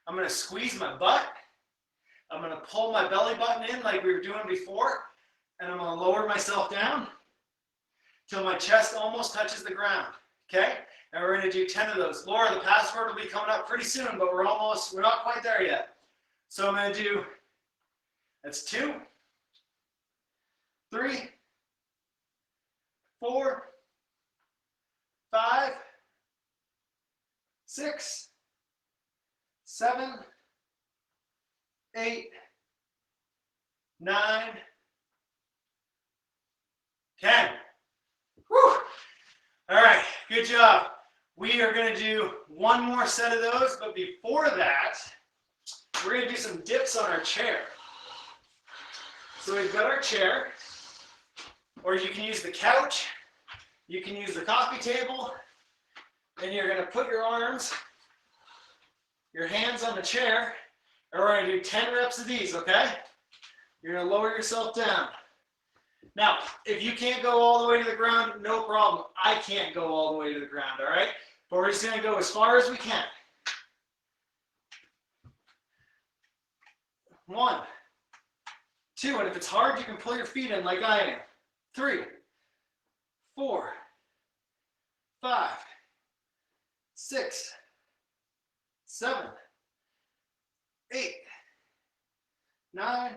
S1: I'm going to squeeze my butt. I'm going to pull my belly button in like we were doing before. And I'm going to lower myself down till my chest almost touches the ground. Okay? And we're going to do 10 of those. Laura, the password will be coming up pretty soon, but we're not quite there yet. So I'm going to do, that's 2, 3, 4, 5, 6, 7, 8, 9, 10. Whew. All right, good job. We are going to do one more set of those, but before that, we're going to do some dips on our chair. So we've got our chair, or you can use the couch, you can use the coffee table, and you're going to put your arms, your hands on the chair, and we're going to do 10 reps of these, okay? You're going to lower yourself down. Now, if you can't go all the way to the ground, no problem. I can't go all the way to the ground, all right? But we're just going to go as far as we can. 1, 2, and if it's hard, you can pull your feet in like I am. 3, 4, 5, 6, 7, 8, 9,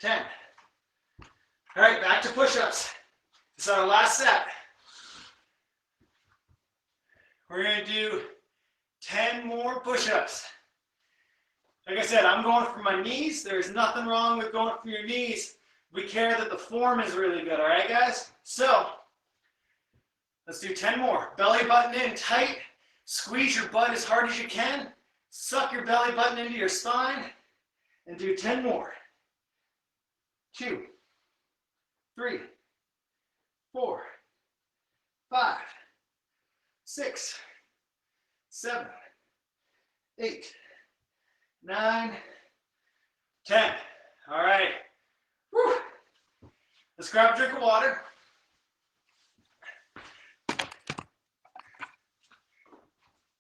S1: 10. All right, back to push-ups. This is our last set. We're going to do 10 more push-ups. Like I said, I'm going from my knees. There's nothing wrong with going from your knees. We care that the form is really good, all right, guys? So, let's do 10 more. Belly button in tight. Squeeze your butt as hard as you can. Suck your belly button into your spine. And do 10 more. 2, 3, 4, 5, 6, 7, 8, 9, 10. All right. Whew. Let's grab a drink of water.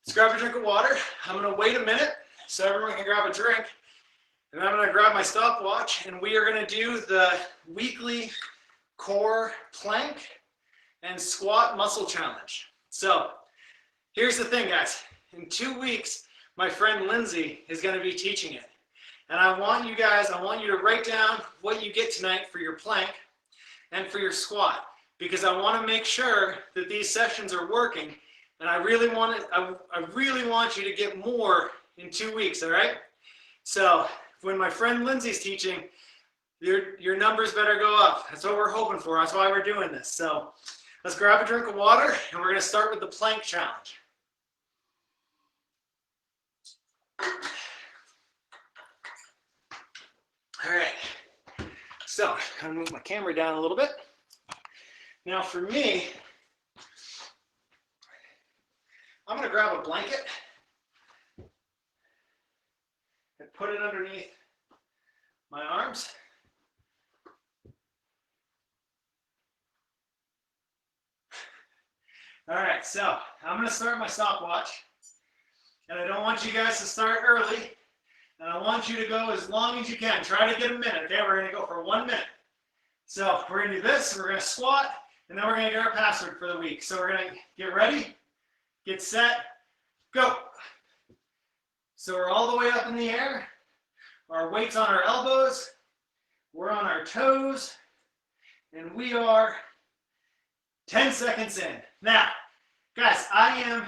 S1: Let's grab a drink of water. I'm going to wait a minute so everyone can grab a drink. And I'm going to grab my stopwatch, and we are going to do the weekly core plank and squat muscle challenge. So here's the thing, guys. In 2 weeks, my friend Lindsay is going to be teaching it. And I want you to write down what you get tonight for your plank and for your squat, because I want to make sure that these sessions are working. And I really want you to get more in 2 weeks, all right? So when my friend Lindsay's teaching, your numbers better go up. That's what we're hoping for. That's why we're doing this. So let's grab a drink of water, and we're going to start with the plank challenge. All right. So I'm going to move my camera down a little bit. Now for me, I'm going to grab a blanket and put it underneath my arms. All right, so I'm going to start my stopwatch, and I don't want you guys to start early, and I want you to go as long as you can. Try to get a minute, okay? We're going to go for 1 minute. So we're going to do this, we're going to squat, and then we're going to get our password for the week. So we're going to get ready, get set, go. So we're all the way up in the air. Our weight's on our elbows. We're on our toes. And we are 10 seconds in. Now, guys, I am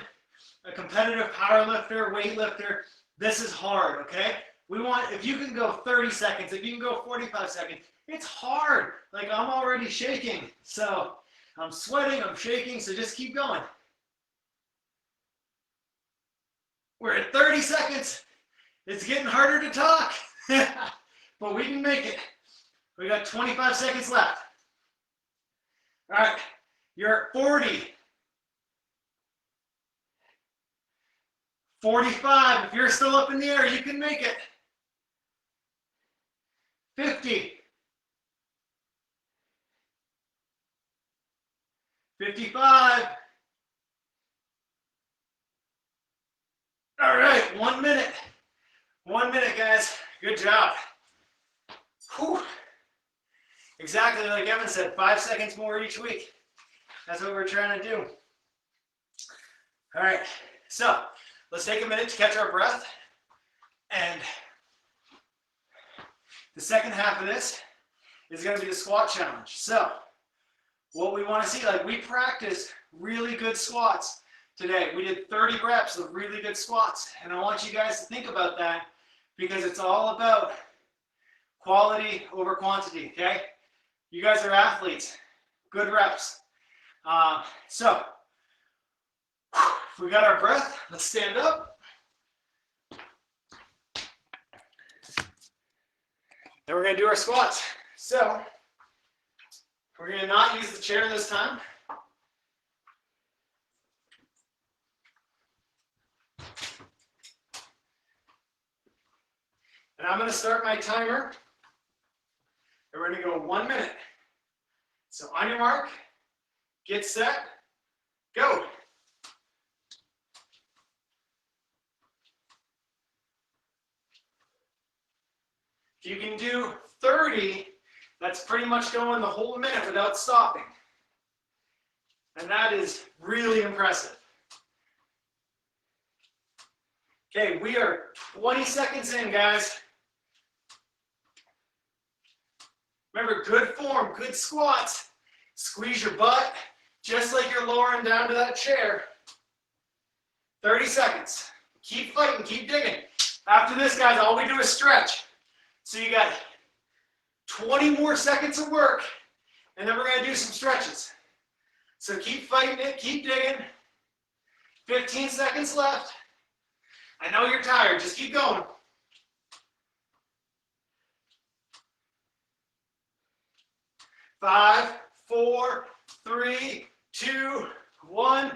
S1: a competitive power lifter, weightlifter. This is hard, okay? If you can go 30 seconds, if you can go 45 seconds, it's hard. Like, I'm already shaking. So I'm sweating, I'm shaking, so just keep going. We're at 30 seconds. It's getting harder to talk. but we can make it. We got 25 seconds left. All right, you're at 40. 45, if you're still up in the air, you can make it. 50. 55. All right, 1 minute. 1 minute, guys. Good job. Whew. Exactly like Evan said, 5 seconds more each week. That's what we're trying to do. All right, so let's take a minute to catch our breath. And the second half of this is going to be the squat challenge. So what we want to see, like we practiced really good squats today. We did 30 reps of really good squats. And I want you guys to think about that because it's all about quality over quantity, okay? You guys are athletes. Good reps. So if we got our breath, let's stand up. Then we're going to do our squats. So we're going to not use the chair this time. And I'm going to start my timer. And we're going to go 1 minute. So on your mark, get set, go. If you can do 30, that's pretty much going the whole minute without stopping. And that is really impressive. Okay, we are 20 seconds in, guys. Remember, good form, good squats. Squeeze your butt, just like you're lowering down to that chair. 30 seconds. Keep fighting, keep digging. After this, guys, all we do is stretch. So you got 20 more seconds of work, and then we're going to do some stretches. So keep fighting it, keep digging. 15 seconds left. I know you're tired, just keep going. 5, 4, 3, 2, 1.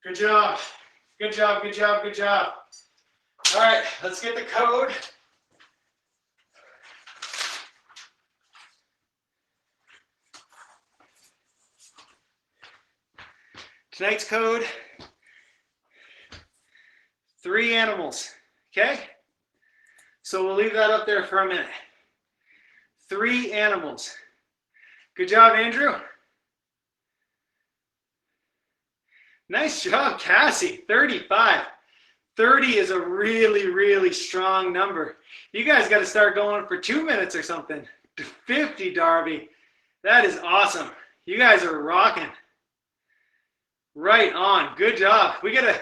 S1: Good job. Good job, good job, good job. All right, let's get the code. Tonight's code, 3 animals, okay? So we'll leave that up there for a minute. 3 animals. Good job, Andrew. Nice job, Cassie. 35. 30 is a really, really strong number. You guys got to start going for 2 minutes or something. 50, Darby. That is awesome. You guys are rocking. Right on. Good job. We gotta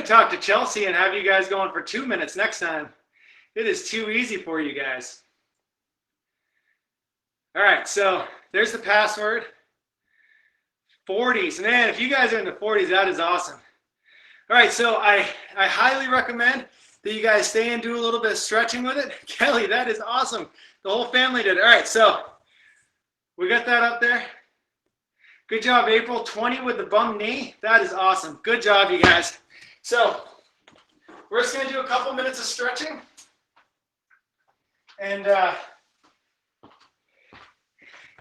S1: talk to Chelsea and have you guys going for 2 minutes next time. It is too easy for you guys. All right, so there's the password. 40s. Man, if you guys are in the 40s, that is awesome. All right, so I highly recommend that you guys stay and do a little bit of stretching with it. Kelly, that is awesome. The whole family did it. All right, so we got that up there. Good job, April. 20 with the bum knee. That is awesome. Good job, you guys. So we're just going to do a couple minutes of stretching. And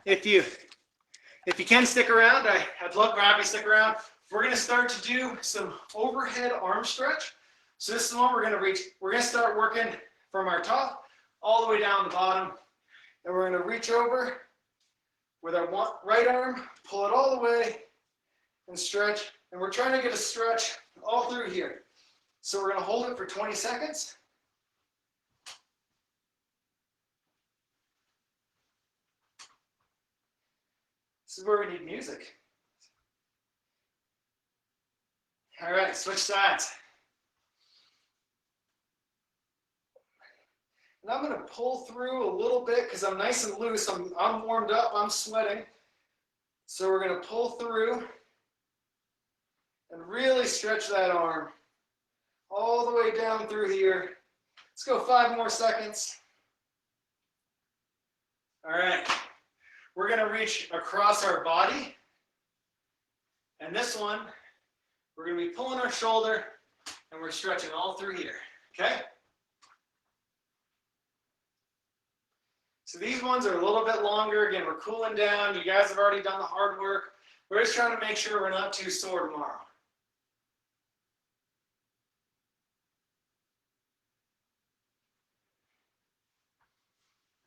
S1: if you can stick around, I'd love to have you stick around. We're going to start to do some overhead arm stretch. So this is the one we're going to start working from our top all the way down the bottom. And we're going to reach over with our right arm, pull it all the way, and stretch. And we're trying to get a stretch all through here. So we're going to hold it for 20 seconds. This is where we need music. All right, switch sides. And I'm going to pull through a little bit because I'm nice and loose. I'm warmed up. I'm sweating. So we're going to pull through and really stretch that arm all the way down through here. Let's go 5 more seconds. All right, we're going to reach across our body. And this one, we're going to be pulling our shoulder and we're stretching all through here, okay? So these ones are a little bit longer. Again, we're cooling down. You guys have already done the hard work. We're just trying to make sure we're not too sore tomorrow.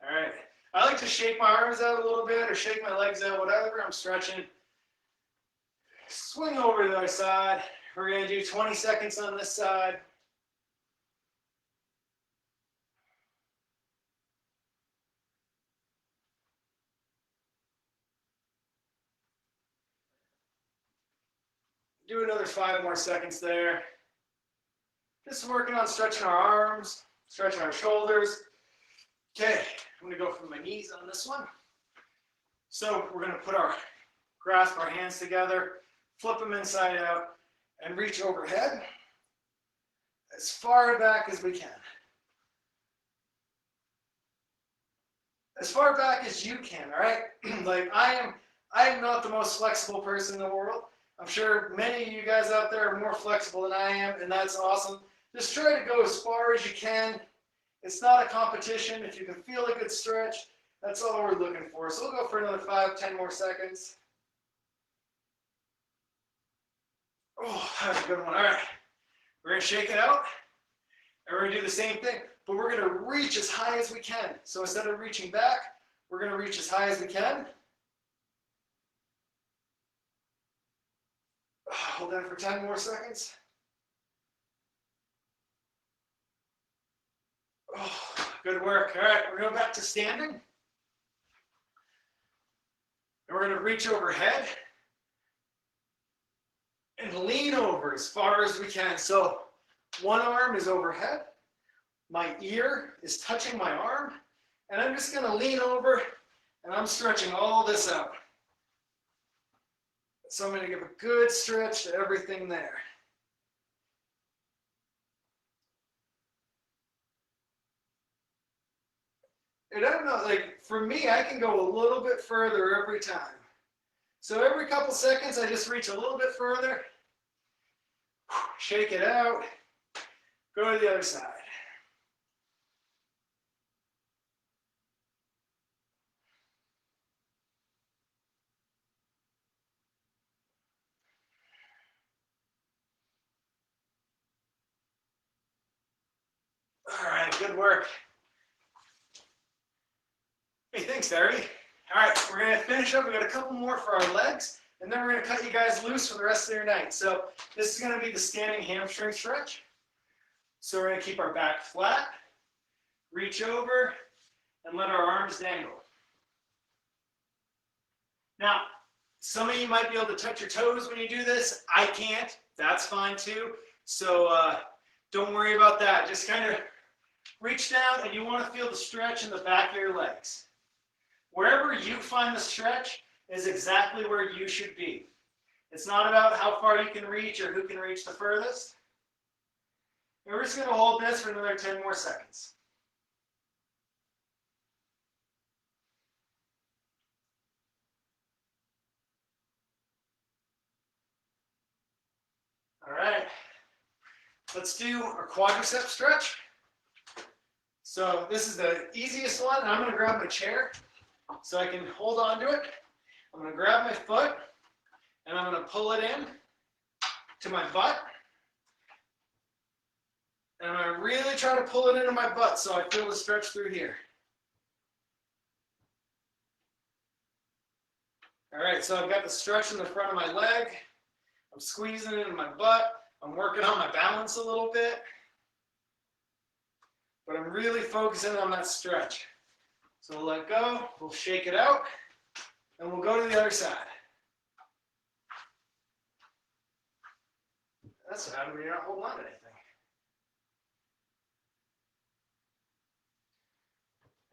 S1: All right. I like to shake my arms out a little bit or shake my legs out, whatever I'm stretching. Swing over to the other side. We're going to do 20 seconds on this side. Do another 5 more seconds there. Just working on stretching our arms, stretching our shoulders. Okay, I'm going to go for my knees on this one. So we're going to grasp our hands together, flip them inside out, and reach overhead as far back as we can. As far back as you can, all right? Like I am not the most flexible person in the world. I'm sure many of you guys out there are more flexible than I am, and that's awesome. Just try to go as far as you can. It's not a competition. If you can feel a good stretch, that's all we're looking for. So we'll go for another 5, 10 more seconds. Oh, that was a good one. All right. We're going to shake it out, and we're going to do the same thing, but we're going to reach as high as we can. So instead of reaching back, we're going to reach as high as we can. Hold on for 10 more seconds. Oh, good work. All right, we're going back to standing. And we're going to reach overhead and lean over as far as we can. So one arm is overhead. My ear is touching my arm. And I'm just going to lean over and I'm stretching all this out. So I'm going to give a good stretch to everything there. And I don't know, like for me, I can go a little bit further every time. So every couple seconds, I just reach a little bit further, shake it out, go to the other side. All right, good work. Hey, thanks, Derry. All right, we're going to finish up. We got a couple more for our legs, and then we're going to cut you guys loose for the rest of your night. So this is going to be the standing hamstring stretch. So we're going to keep our back flat, reach over, and let our arms dangle. Now, some of you might be able to touch your toes when you do this. I can't. That's fine too. So don't worry about that. Just kind of reach down, and you want to feel the stretch in the back of your legs. Wherever you find the stretch is exactly where you should be. It's not about how far you can reach or who can reach the furthest. And we're just going to hold this for another 10 more seconds. All right, let's do our quadricep stretch. So this is the easiest one. I'm going to grab my chair so I can hold on to it. I'm going to grab my foot and I'm going to pull it in to my butt. And I'm going to really try to pull it into my butt so I feel the stretch through here. All right, so I've got the stretch in the front of my leg. I'm squeezing it into my butt. I'm working on my balance a little bit. But I'm really focusing on that stretch. So we'll let go, we'll shake it out, and we'll go to the other side. That's what happens when you're not holding on to anything.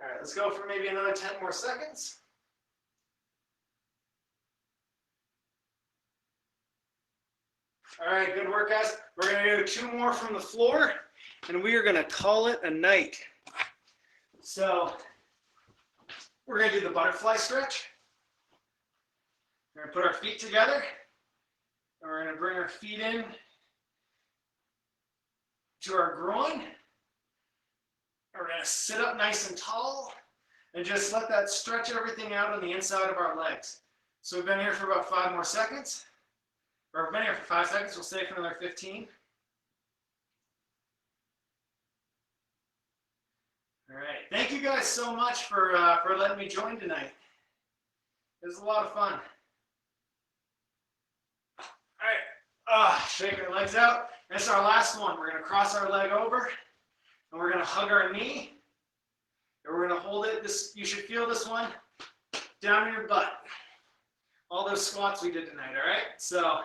S1: All right, let's go for maybe another 10 more seconds. All right, good work, guys. We're going to do 2 more from the floor, and we are going to call it a night. So we're going to do the butterfly stretch. We're going to put our feet together. And we're going to bring our feet in to our groin. And we're going to sit up nice and tall and just let that stretch everything out on the inside of our legs. So we've been here for about 5 more seconds. Or we've been here for 5 seconds. We'll stay for another 15. All right. Thank you guys so much for letting me join tonight. It was a lot of fun. All right. Shake our legs out. That's our last one. We're going to cross our leg over, and we're going to hug our knee. And we're going to hold it. You should feel this one down in your butt. All those squats we did tonight, all right? So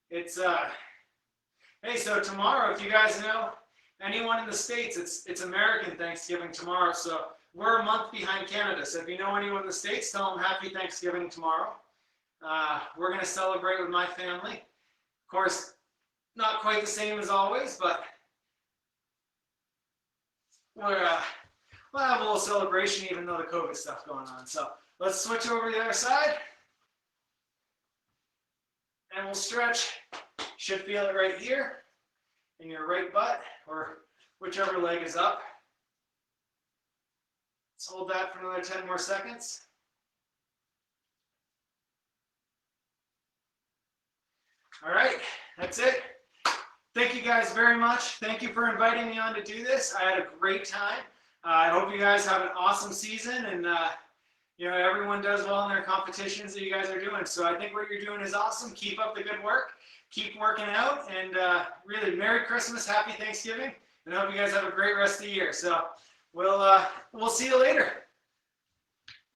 S1: it's, hey, so tomorrow, if you guys know anyone in the States, it's American Thanksgiving tomorrow. So we're a month behind Canada. So if you know anyone in the States, tell them Happy Thanksgiving tomorrow. We're going to celebrate with my family. Of course, not quite the same as always, but we'll have a little celebration even though the COVID stuff going on. So let's switch over to the other side. And we'll stretch. You should feel it right here in your right butt or whichever leg is up. Let's hold that for another 10 more seconds. All right, that's it. Thank you guys very much. Thank you for inviting me on to do this. I had a great time. I hope you guys have an awesome season and everyone does well in their competitions that you guys are doing. So I think what you're doing is awesome. Keep up the good work. Keep working out. And really, Merry Christmas, Happy Thanksgiving. And I hope you guys have a great rest of the year. So we'll see you later.